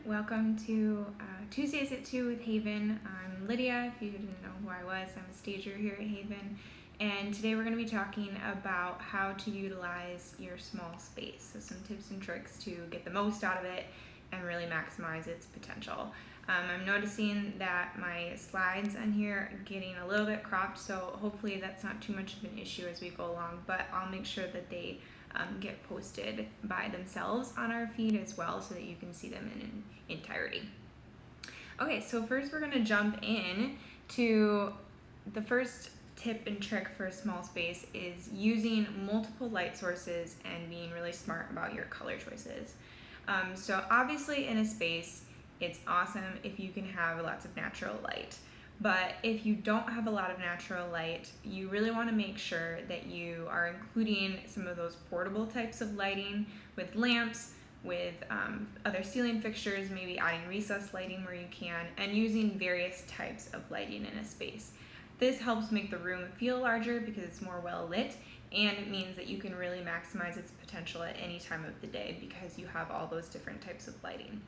Welcome to Tuesdays at 2 with Haven. I'm Lydia. If you didn't know who I was, I'm a stager here at Haven. And today we're going to be talking about how to utilize your small space. So some tips and tricks to get the most out of it and really maximize its potential. I'm noticing that my slides on here are getting a little bit cropped, so hopefully that's not too much of an issue as we go along, but I'll make sure that they get posted by themselves on our feed as well so that you can see them in an entirety. Okay, so first we're going to jump in to the first tip and trick for a small space is using multiple light sources and being really smart about your color choices. So obviously in a space, it's awesome if you can have lots of natural light. But if you don't have a lot of natural light, you really want to make sure that you are including some of those portable types of lighting with lamps, with other ceiling fixtures, maybe adding recessed lighting where you can, and using various types of lighting in a space. This helps make the room feel larger because it's more well lit, and it means that you can really maximize its potential at any time of the day because you have all those different types of lighting.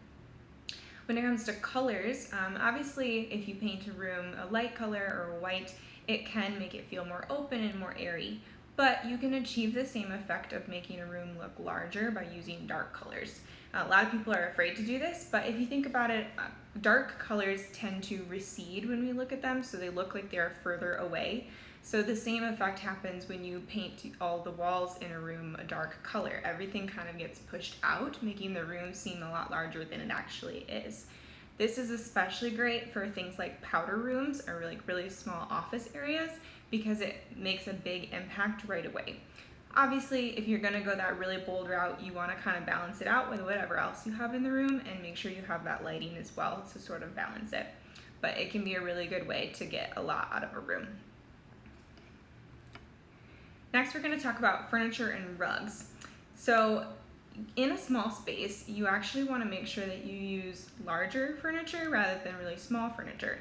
When it comes to colors, obviously if you paint a room a light color or white, it can make it feel more open and more airy, but you can achieve the same effect of making a room look larger by using dark colors. A lot of people are afraid to do this, but if you think about it, dark colors tend to recede when we look at them, so they look like they're further away. So the same effect happens when you paint all the walls in a room a dark color. Everything kind of gets pushed out, making the room seem a lot larger than it actually is. This is especially great for things like powder rooms or like really small office areas because it makes a big impact right away. Obviously, if you're gonna go that really bold route, you wanna kind of balance it out with whatever else you have in the room and make sure you have that lighting as well to sort of balance it. But it can be a really good way to get a lot out of a room. Next, we're going to talk about furniture and rugs. So in a small space, you actually want to make sure that you use larger furniture rather than really small furniture.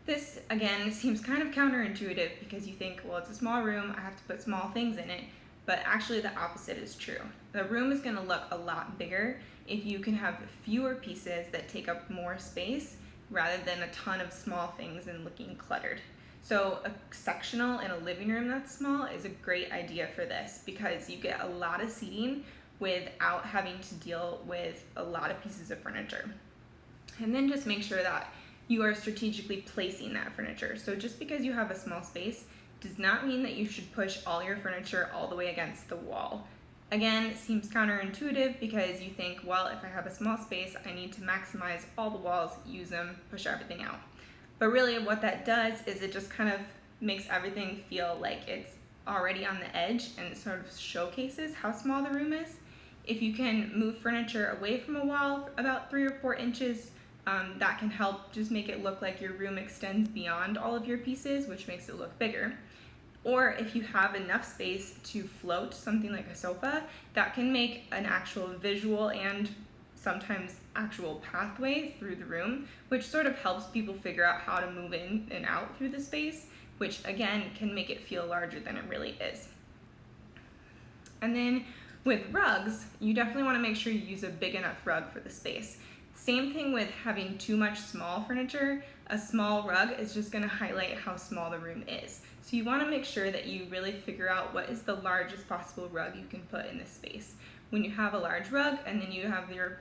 This, again, seems kind of counterintuitive because you think, well, it's a small room, I have to put small things in it, but actually the opposite is true. The room is going to look a lot bigger if you can have fewer pieces that take up more space rather than a ton of small things and looking cluttered. So a sectional in a living room that's small is a great idea for this because you get a lot of seating without having to deal with a lot of pieces of furniture. And then just make sure that you are strategically placing that furniture. So just because you have a small space does not mean that you should push all your furniture all the way against the wall. Again, it seems counterintuitive because you think, well, if I have a small space, I need to maximize all the walls, use them, push everything out. But really what that does is it just kind of makes everything feel like it's already on the edge and it sort of showcases how small the room is. If you can move furniture away from a wall about 3 or 4 inches, that can help just make it look like your room extends beyond all of your pieces, which makes it look bigger. Or if you have enough space to float something like a sofa, that can make an actual visual and sometimes actual pathway through the room, which sort of helps people figure out how to move in and out through the space, which again can make it feel larger than it really is. And then with rugs, you definitely want to make sure you use a big enough rug for the space. Same thing with having too much small furniture. A small rug is just going to highlight how small the room is. So you want to make sure that you really figure out what is the largest possible rug you can put in this space. When you have a large rug and then you have your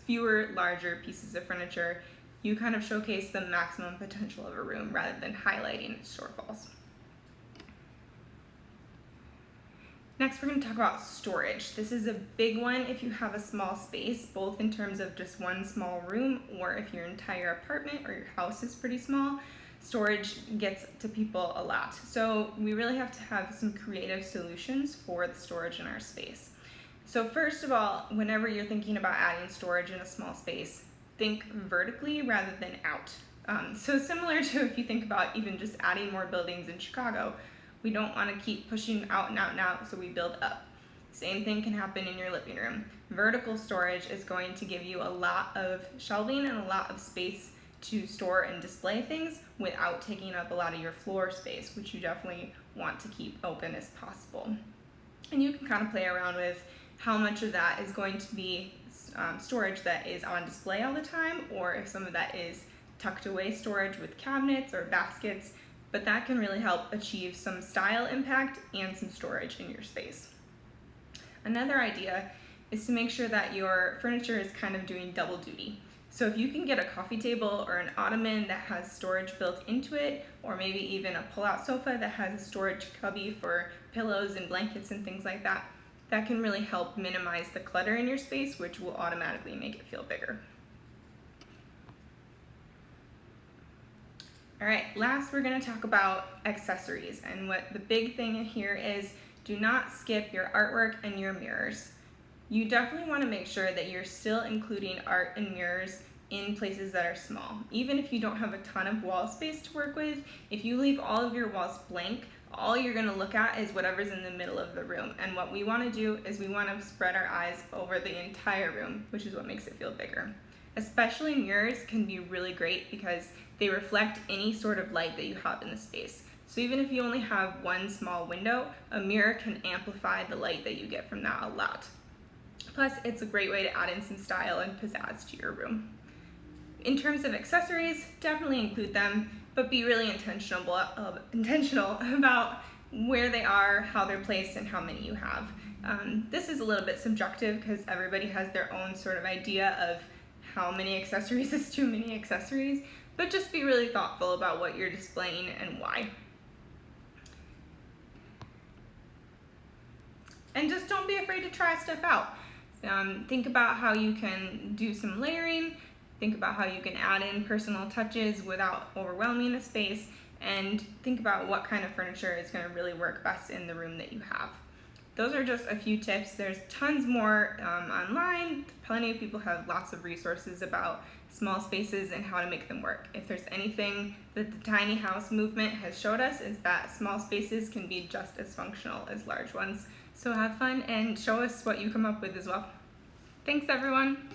fewer larger pieces of furniture, you kind of showcase the maximum potential of a room rather than highlighting its shortfalls. Next, we're going to talk about storage. This is a big one if you have a small space, both in terms of just one small room or if your entire apartment or your house is pretty small. Storage gets to people a lot. So we really have to have some creative solutions for the storage in our space. So first of all, whenever you're thinking about adding storage in a small space, think vertically rather than out. So similar to if you think about even just adding more buildings in Chicago, we don't want to keep pushing out and out and out, so we build up. Same thing can happen in your living room. Vertical storage is going to give you a lot of shelving and a lot of space to store and display things without taking up a lot of your floor space, which you definitely want to keep open as possible. And you can kind of play around with how much of that is going to be storage that is on display all the time, or if some of that is tucked away storage with cabinets or baskets, but that can really help achieve some style impact and some storage in your space. Another idea is to make sure that your furniture is kind of doing double duty. So if you can get a coffee table or an ottoman that has storage built into it, or maybe even a pull-out sofa that has a storage cubby for pillows and blankets and things like that, that can really help minimize the clutter in your space, which will automatically make it feel bigger. All right, last we're going to talk about accessories, and what the big thing here is, do not skip your artwork and your mirrors. You definitely want to make sure that you're still including art and mirrors in places that are small. Even if you don't have a ton of wall space to work with, if you leave all of your walls blank, all you're going to look at is whatever's in the middle of the room. And what we want to do is we want to spread our eyes over the entire room, which is what makes it feel bigger. Especially mirrors can be really great because they reflect any sort of light that you have in the space. So even if you only have one small window, a mirror can amplify the light that you get from that a lot. Plus, it's a great way to add in some style and pizzazz to your room. In terms of accessories, definitely include them, but be really intentional about where they are, how they're placed, and how many you have. This is a little bit subjective because everybody has their own sort of idea of how many accessories is too many accessories, but just be really thoughtful about what you're displaying and why. And just don't be afraid to try stuff out. Think about how you can do some layering, think about how you can add in personal touches without overwhelming the space, and think about what kind of furniture is going to really work best in the room that you have. Those are just a few tips. There's tons more online. Plenty of people have lots of resources about small spaces and how to make them work. If there's anything that the tiny house movement has showed us, is that small spaces can be just as functional as large ones. So have fun and show us what you come up with as well. Thanks, everyone.